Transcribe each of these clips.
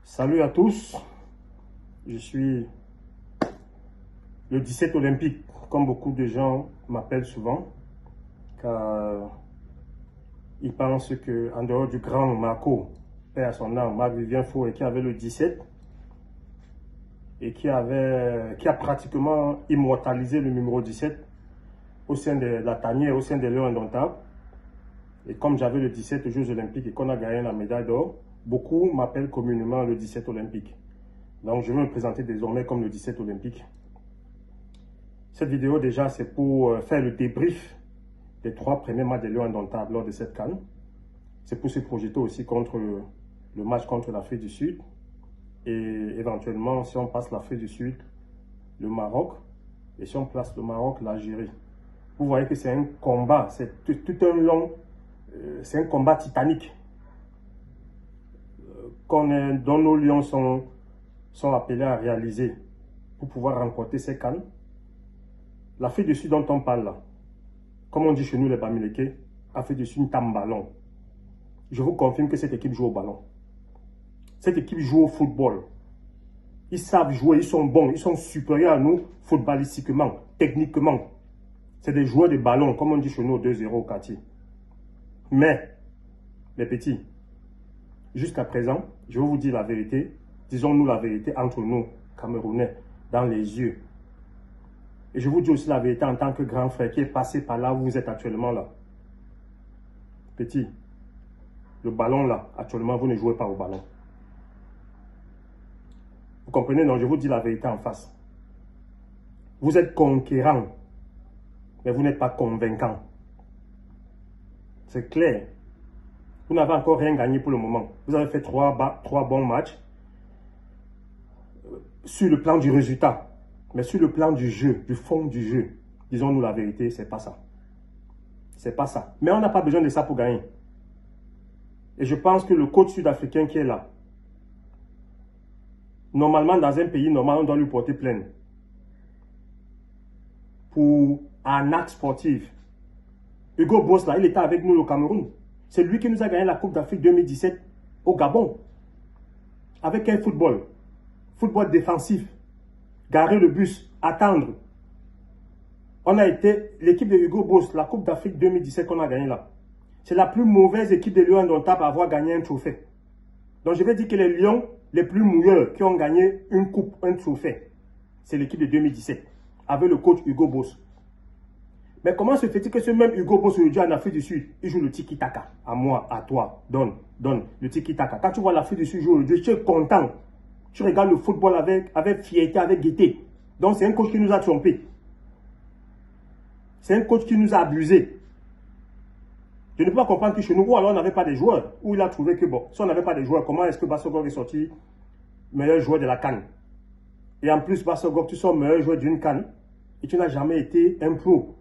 Salut à tous, je suis le 17 olympique, comme beaucoup de gens m'appellent souvent, car ils pensent qu'en dehors du grand Marco, paix à son âme, Marc-Vivien Fourré, qui avait le 17 et qui a pratiquement immortalisé le numéro 17 au sein de la tanière, au sein des Lions indomptables. Et comme j'avais le 17 aux Jeux olympiques et qu'on a gagné la médaille d'or, beaucoup m'appellent communément le 17 olympique. Donc je vais me présenter désormais comme le 17 olympique. Cette vidéo déjà c'est pour faire le débrief des 3 premiers matchs des Lions indomptables lors de cette CAN. C'est pour se projeter aussi contre le match contre l'Afrique du Sud. Et éventuellement, si on passe l'Afrique du Sud, le Maroc. Et si on place le Maroc, l'Algérie. Vous voyez que c'est un combat, c'est tout un long, c'est un combat titanique. Dont nos Lions sont appelés à réaliser pour pouvoir remporter ces CAN. L'Afrique du Sud dont on parle là, comme on dit chez nous les Bamileke, Afrique du Sud tam ballon. Je vous confirme que cette équipe joue au ballon. Cette équipe joue au football. Ils savent jouer, ils sont bons, ils sont supérieurs à nous footballistiquement, techniquement. C'est des joueurs de ballon, comme on dit chez nous 2-0 au quartier. Mais, les petits, jusqu'à présent, je vais vous dire la vérité, disons-nous la vérité entre nous, Camerounais, dans les yeux. Et je vous dis aussi la vérité en tant que grand frère qui est passé par là où vous êtes actuellement là. Petit, le ballon là, actuellement, vous ne jouez pas au ballon. Vous comprenez, non? Je vous dis la vérité en face. Vous êtes conquérant, mais vous n'êtes pas convaincant. C'est clair. Vous n'avez encore rien gagné pour le moment. Vous avez fait trois bons matchs sur le plan du résultat. Mais sur le plan du jeu, du fond du jeu, disons-nous la vérité, c'est pas ça. C'est pas ça. Mais on n'a pas besoin de ça pour gagner. Et je pense que le coach sud-africain qui est là, normalement, dans un pays normal, on doit lui porter plainte pour un acte sportif. Hugo Boss, là, il était avec nous au Cameroun. C'est lui qui nous a gagné la Coupe d'Afrique 2017 au Gabon. Avec un football. Football défensif. Garer le bus. Attendre. On a été l'équipe de Hugo Boss, la Coupe d'Afrique 2017 qu'on a gagné là. C'est la plus mauvaise équipe des Lions indomptables à avoir gagné un trophée. Donc je vais dire que les Lions les plus mouilleurs qui ont gagné une coupe, un trophée, c'est l'équipe de 2017, avec le coach Hugo Boss. Mais comment se fait-il que ce même Hugo Boss aujourd'hui en Afrique du Sud, il joue le tiki-taka, à moi, à toi, donne, le tiki-taka. Quand tu vois l'Afrique du Sud jouer aujourd'hui, tu es content. Tu regardes le football avec fierté, avec gaieté. Donc c'est un coach qui nous a trompés. C'est un coach qui nous a abusés. Je ne peux pas comprendre que chez nous, ou alors on n'avait pas de joueurs, ou il a trouvé que bon, si on n'avait pas de joueurs, comment est-ce que Bassogog est sorti meilleur joueur de la CAN? Et en plus, Bassogog, tu sors meilleur joueur d'une CAN, et tu n'as jamais été un pro.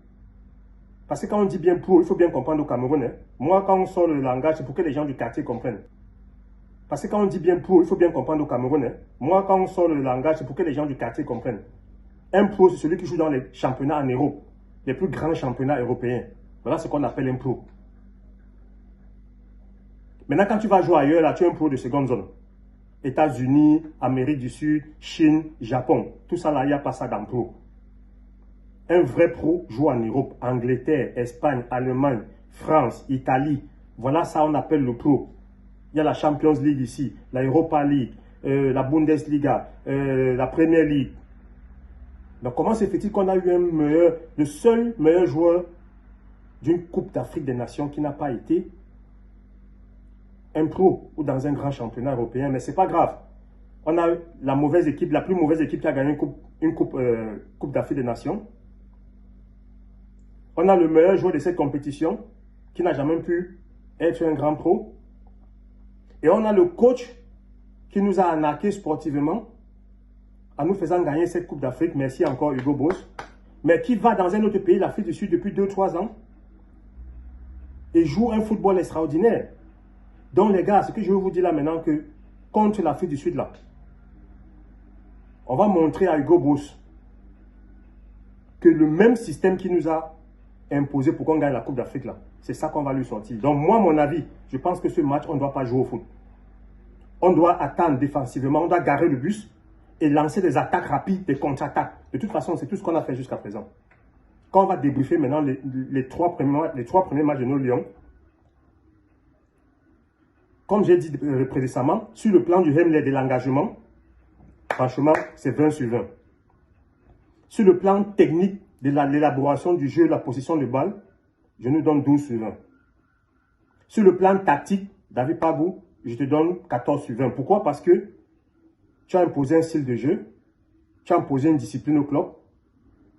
Parce que quand on dit bien pro, il faut bien comprendre au Cameroun. Hein. Moi, quand on sort le langage, c'est pour que les gens du quartier comprennent. Parce que quand on dit bien pro, il faut bien comprendre au Cameroun. Hein. Moi, quand on sort le langage, c'est pour que les gens du quartier comprennent. Un pro, c'est celui qui joue dans les championnats en Europe, les plus grands championnats européens. Voilà ce qu'on appelle un pro. Maintenant, quand tu vas jouer ailleurs, là, tu es un pro de seconde zone. États-Unis, Amérique du Sud, Chine, Japon. Tout ça, là, il n'y a pas ça dans pro. Un vrai pro joue en Europe, Angleterre, Espagne, Allemagne, France, Italie. Voilà ça, on appelle le pro. Il y a la Champions League ici, la Europa League, la Bundesliga, la Premier League. Donc, comment se fait-il qu'on a eu le seul meilleur joueur d'une Coupe d'Afrique des Nations qui n'a pas été un pro ou dans un grand championnat européen? Mais ce n'est pas grave. On a la mauvaise équipe, la plus mauvaise équipe qui a gagné une coupe d'Afrique des Nations. On a le meilleur joueur de cette compétition qui n'a jamais pu être un grand pro. Et on a le coach qui nous a arnaqué sportivement en nous faisant gagner cette Coupe d'Afrique. Merci encore Hugo Boss. Mais qui va dans un autre pays, l'Afrique du Sud, depuis 2-3 ans et joue un football extraordinaire. Donc les gars, ce que je veux vous dire là maintenant, que contre l'Afrique du Sud là, on va montrer à Hugo Boss que le même système qui nous a imposé pour qu'on gagne la Coupe d'Afrique là, c'est ça qu'on va lui sortir. Donc moi, mon avis, je pense que ce match, on ne doit pas jouer au foot. On doit attendre défensivement, on doit garer le bus et lancer des attaques rapides, des contre-attaques. De toute façon, c'est tout ce qu'on a fait jusqu'à présent. Quand on va débriefer maintenant les trois premiers matchs de nos Lions, comme j'ai dit précédemment, sur le plan du Hemler de l'engagement, franchement, c'est 20 sur 20. Sur le plan technique de l'élaboration du jeu, la position de balle, je nous donne 12 sur 20. Sur le plan tactique, David Pagou, je te donne 14 sur 20. Pourquoi? Parce que tu as imposé un style de jeu, tu as imposé une discipline au club,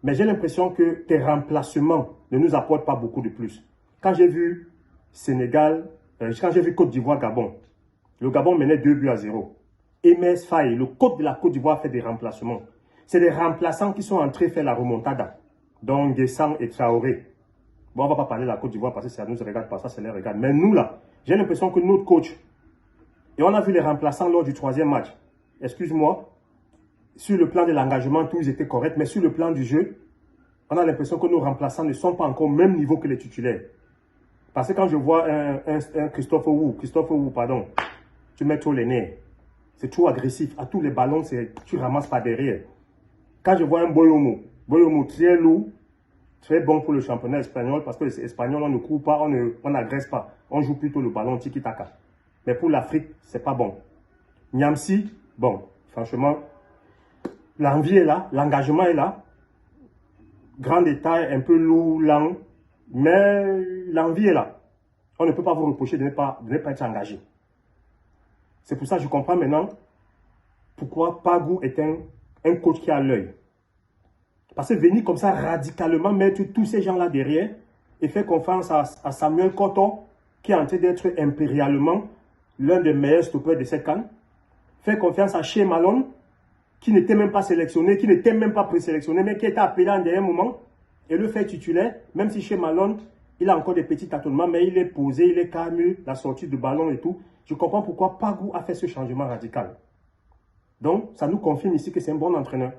mais j'ai l'impression que tes remplacements ne nous apportent pas beaucoup de plus. Quand j'ai vu Sénégal, quand j'ai vu Côte d'Ivoire, Gabon, le Gabon menait 2-0. Emes Faye, le coach de la Côte d'Ivoire, fait des remplacements. C'est des remplaçants qui sont entrés faire la remontada. Donc, Guessant et Traoré. Bon, on ne va pas parler de la Côte d'Ivoire parce que ça ne nous regarde pas, ça les regarde. Mais nous, là, j'ai l'impression que notre coach, et on a vu les remplaçants lors du 3e match, excuse-moi, sur le plan de l'engagement, tous étaient corrects, mais sur le plan du jeu, on a l'impression que nos remplaçants ne sont pas encore au même niveau que les titulaires. Parce que quand je vois un Christophe Wu, pardon, tu mets trop les nerfs. C'est trop agressif. À tous les ballons, tu ramasses pas derrière. Quand je vois un Boyomo très lourd, très bon pour le championnat espagnol, parce que les Espagnols, on ne court pas, on n'agresse pas. On joue plutôt le ballon tiki-taka. Mais pour l'Afrique, c'est pas bon. Niamsi, bon, franchement, l'envie est là, l'engagement est là. Grand détail, un peu lourd, lent, mais l'envie est là. On ne peut pas vous reprocher de ne pas être engagé. C'est pour ça que je comprends maintenant pourquoi Pagou est un coach qui a l'œil. Parce que venir comme ça radicalement mettre tous ces gens-là derrière et faire confiance à Samuel Koto, qui est en train d'être impérialement l'un des meilleurs stoppeurs de cette CAN. Faire confiance à Shea Malone, qui n'était même pas sélectionné, qui n'était même pas présélectionné, mais qui était appelé en dernier moment, et le fait titulaire, même si Shea Malone, il a encore des petits tâtonnements, mais il est posé, il est calme, la sortie de ballon et tout. Je comprends pourquoi Pagou a fait ce changement radical. Donc, ça nous confirme ici que c'est un bon entraîneur.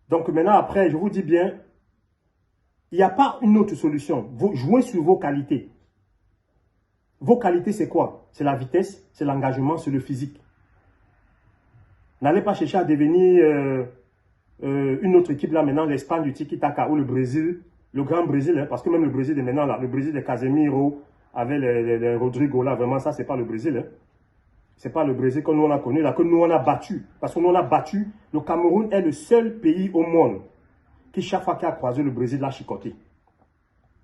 Donc maintenant, après, je vous dis bien, il n'y a pas une autre solution. Vous jouez sur vos qualités. Vos qualités, c'est quoi? C'est la vitesse, c'est l'engagement, c'est le physique. N'allez pas chercher à devenir une autre équipe là maintenant, l'Espagne du tiki-taka ou le Brésil, le grand Brésil, hein, parce que même le Brésil de maintenant, là, le Brésil de Casemiro, avec les Rodrigo là, vraiment ça, c'est pas le Brésil. Hein. C'est pas le Brésil que nous on a connu, là, que nous on a battu. Parce que nous on a battu, le Cameroun est le seul pays au monde qui, chaque fois qu'il a croisé le Brésil, l'a chicoté.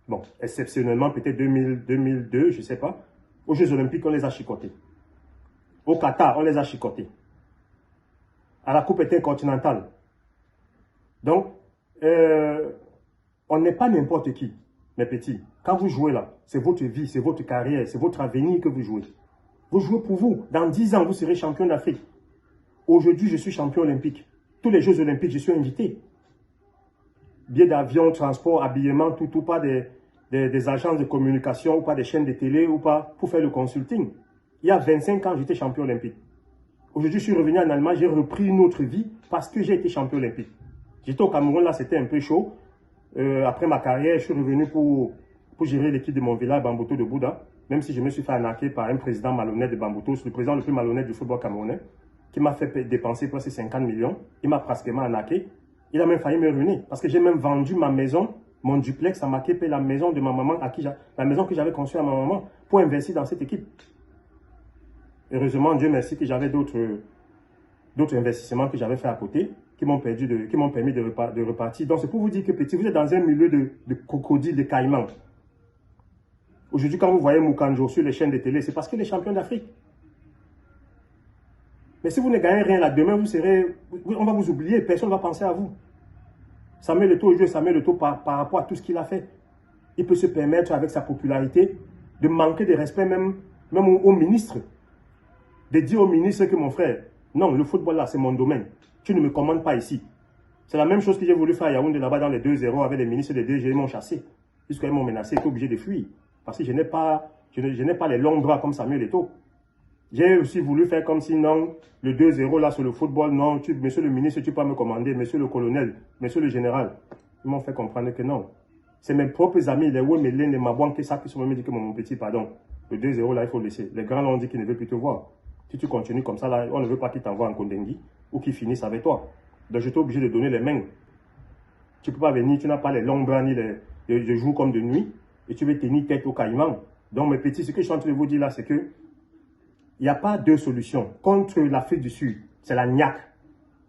Bon, exceptionnellement, peut-être 2002, je ne sais pas. Aux Jeux Olympiques, on les a chicotés. Au Qatar, on les a chicotés. À la Coupe intercontinentale. Donc, on n'est pas n'importe qui, mes petits. Quand vous jouez là, c'est votre vie, c'est votre carrière, c'est votre avenir que vous jouez. Vous jouez pour vous. Dans 10 ans, vous serez champion d'Afrique. Aujourd'hui, je suis champion olympique. Tous les Jeux olympiques, je suis invité. Billets d'avion, transport, habillement, tout pas des agences de communication ou pas des chaînes de télé ou pas pour faire le consulting. Il y a 25 ans, j'étais champion olympique. Aujourd'hui, je suis revenu en Allemagne, j'ai repris une autre vie parce que j'ai été champion olympique. J'étais au Cameroun, là, c'était un peu chaud. Après ma carrière, je suis revenu pour gérer l'équipe de mon village, Bambuto de Bouddha. Même si je me suis fait arnaquer par un président malhonnête de Bambuto, le président le plus malhonnête du football camerounais, qui m'a fait dépenser presque 50 millions. Il m'a pratiquement arnaqué. Il a même failli me ruiner parce que j'ai même vendu ma maison, mon duplex à Makepe, la maison de ma maman, la maison que j'avais conçue à ma maman, pour investir dans cette équipe. Heureusement, Dieu merci que j'avais d'autres investissements que j'avais fait à côté, qui m'ont permis de repartir. Donc c'est pour vous dire que petit, vous êtes dans un milieu de crocodiles, de caïmans. Aujourd'hui, quand vous voyez Moukanjo sur les chaînes de télé, c'est parce qu'il est champion d'Afrique. Mais si vous ne gagnez rien là, demain, on va vous oublier, personne ne va penser à vous. Samuel Eto'o joue Samuel Eto'o par rapport à tout ce qu'il a fait. Il peut se permettre, avec sa popularité, de manquer de respect même au ministre. De dire au ministre que mon frère, non, le football là, c'est mon domaine. Tu ne me commandes pas ici. C'est la même chose que j'ai voulu faire à Yaoundé là-bas dans les 2-0 avec les ministres des DG, ils m'ont chassé. Puisqu'ils m'ont menacé, ils étaient obligés de fuir. Parce que je n'ai pas les longs bras comme Samuel Eto'o. J'ai aussi voulu faire comme si non, le 2-0 là sur le football, non, monsieur le ministre, tu peux pas me commander, monsieur le colonel, monsieur le général. Ils m'ont fait comprendre que non. C'est mes propres amis, les Wemelen, les Mabouan, qui sont me dit que mon petit, pardon. Le 2-0, là, il faut le laisser. Les grands ont dit qu'ils ne veulent plus te voir. Si tu continues comme ça, là, on ne veut pas qu'ils t'envoient en Kondengui ou qu'ils finissent avec toi. Donc, j'étais obligé de donner les mains. Tu ne peux pas venir, tu n'as pas les longs bras ni de jour comme de nuit et tu veux tenir tête au caïman. Donc, mes petits, ce que je suis en train de vous dire là, c'est que il n'y a pas deux solutions. Contre l'Afrique du Sud, c'est la niaque,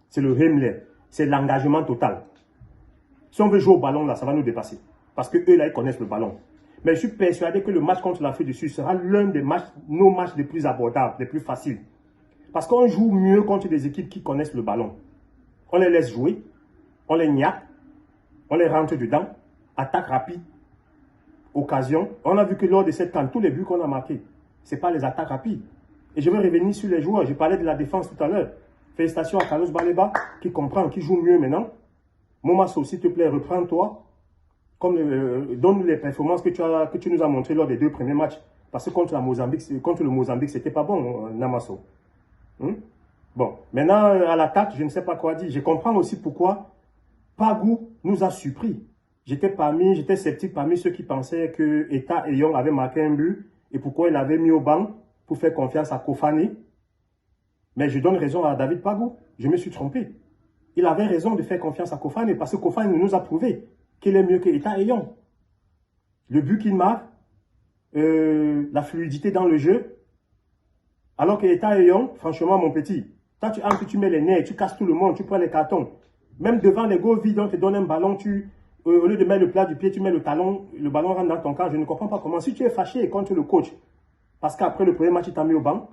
c'est le Himmler, c'est l'engagement total. Si on veut jouer au ballon, là, ça va nous dépasser. Parce que eux, là, ils connaissent le ballon. Mais je suis persuadé que le match contre l'Afrique du Sud sera l'un des matchs, nos matchs les plus abordables, les plus faciles. Parce qu'on joue mieux contre des équipes qui connaissent le ballon. On les laisse jouer, on les niaque, on les rentre dedans, attaque rapide, occasion. On a vu que lors de cette CAN, tous les buts qu'on a marqués, ce n'est pas les attaques rapides. Et je vais revenir sur les joueurs. Je parlais de la défense tout à l'heure. Félicitations à Carlos Baleba qui comprend, qui joue mieux maintenant. Momasso, s'il te plaît, reprends-toi. Donne les performances que tu nous as montrées lors des 2 premiers matchs. Parce que contre le Mozambique, c'était pas bon, Namasso. Bon, maintenant, à l'attaque, je ne sais pas quoi dire. Je comprends aussi pourquoi Pagou nous a surpris. J'étais sceptique parmi ceux qui pensaient que Eta Eyong avait marqué un but et pourquoi il avait mis au banc pour faire confiance à Kofane. Mais je donne raison à David Pagou. Je me suis trompé. Il avait raison de faire confiance à Kofane parce que Kofane nous a prouvé qu'il est mieux que Eta Eyong. Le but qu'il marque, la fluidité dans le jeu. Alors que Eta Eyong, franchement, mon petit, quand tu entres, tu mets les nerfs, tu casses tout le monde, tu prends les cartons. Même devant les goals vides, on te donne un ballon, au lieu de mettre le plat du pied, tu mets le talon, le ballon rentre dans ton camp. Je ne comprends pas comment. Si tu es fâché contre le coach, parce qu'après le premier match, il t'a mis au banc,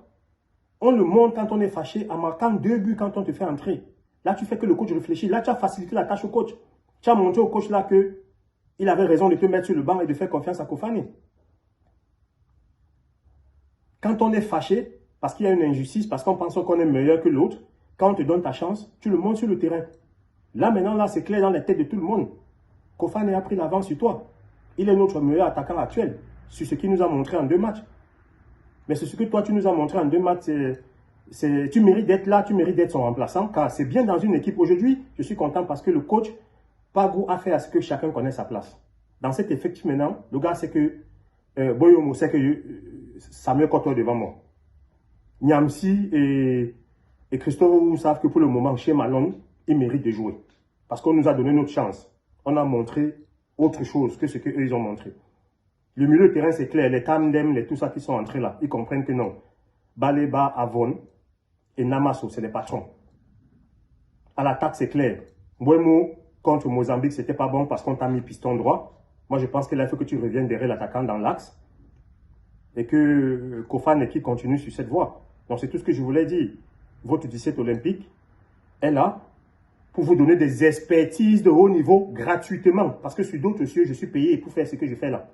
on le montre quand on est fâché en marquant 2 buts quand on te fait entrer. Là, tu fais que le coach réfléchit. Là, tu as facilité la tâche au coach. Tu as montré au coach là qu'il avait raison de te mettre sur le banc et de faire confiance à Kofane. Quand on est fâché, parce qu'il y a une injustice, parce qu'on pense qu'on est meilleur que l'autre, quand on te donne ta chance, tu le montres sur le terrain. Là, maintenant, là, c'est clair dans la tête de tout le monde. Kofane a pris l'avance sur toi. Il est notre meilleur attaquant actuel, sur ce qu'il nous a montré en 2 matchs. Mais c'est ce que toi, tu nous as montré en 2 matchs. Tu mérites d'être là, tu mérites d'être son remplaçant, car c'est bien dans une équipe. Aujourd'hui, je suis content parce que le coach, Pagou, a fait à ce que chacun connaisse sa place. Dans cet effectif maintenant, le gars sait que Boyomo sait que Samuel Koto est devant moi. Niamsi et Christophe savent que pour le moment, chez Malone, ils méritent de jouer. Parce qu'on nous a donné notre chance. On a montré autre chose que ce qu'eux, ils ont montré. Le milieu de terrain, c'est clair. Les Tamdem, tout ça qui sont entrés là, ils comprennent que non. Baleba, Avon et Namasso, c'est les patrons. À l'attaque, c'est clair. Mbouemo contre Mozambique, c'était pas bon parce qu'on t'a mis piston droit. Moi, je pense qu'il faut que tu reviennes derrière l'attaquant dans l'axe. Et que Kofane qui continue sur cette voie. Donc, c'est tout ce que je voulais dire. Votre 17 olympique est là pour vous donner des expertises de haut niveau gratuitement. Parce que sur d'autres cieux, je suis payé pour faire ce que je fais là.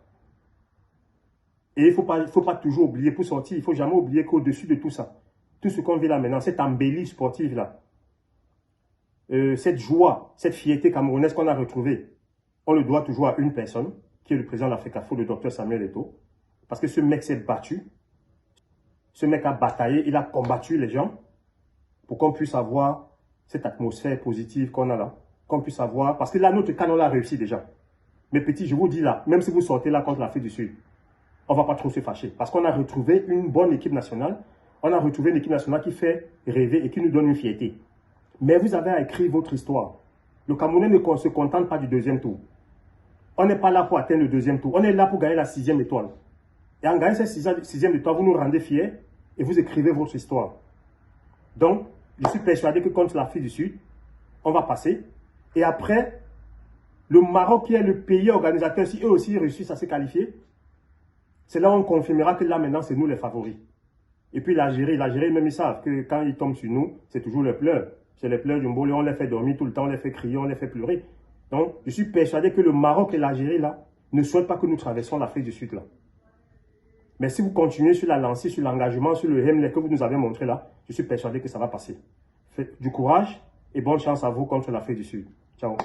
Et il ne faut pas toujours oublier pour sortir. Il ne faut jamais oublier qu'au-dessus de tout ça, tout ce qu'on vit là maintenant, cette embellie sportive là, cette joie, cette fierté camerounaise qu'on a retrouvée, on le doit toujours à une personne, qui est le président de l'Africafo, le docteur Samuel Eto'o. Parce que ce mec s'est battu. Ce mec a bataillé, il a combattu les gens pour qu'on puisse avoir cette atmosphère positive qu'on a là. Qu'on puisse avoir, parce que là, notre canon l'a réussi déjà. Mes petits, je vous dis là, même si vous sortez là contre l'Afrique du Sud, on ne va pas trop se fâcher. Parce qu'on a retrouvé une bonne équipe nationale. On a retrouvé une équipe nationale qui fait rêver et qui nous donne une fierté. Mais vous avez à écrire votre histoire. Le Camerounais ne se contente pas du 2e tour. On n'est pas là pour atteindre le 2e tour. On est là pour gagner la 6e étoile. Et en gagnant cette 6e étoile, vous nous rendez fiers et vous écrivez votre histoire. Donc, je suis persuadé que contre l'Afrique du Sud, on va passer. Et après, le Maroc qui est le pays organisateur, si eux aussi réussissent à se qualifier, c'est là où on confirmera que là maintenant, c'est nous les favoris. Et puis l'Algérie même ils savent que quand ils tombent sur nous, c'est toujours les pleurs. C'est les pleurs du Mbolé, on les fait dormir tout le temps, on les fait crier, on les fait pleurer. Donc, je suis persuadé que le Maroc et l'Algérie là, ne souhaitent pas que nous traversions l'Afrique du Sud là. Mais si vous continuez sur la lancée, sur l'engagement, sur le Hemler que vous nous avez montré là, je suis persuadé que ça va passer. Faites du courage et bonne chance à vous contre l'Afrique du Sud. Ciao.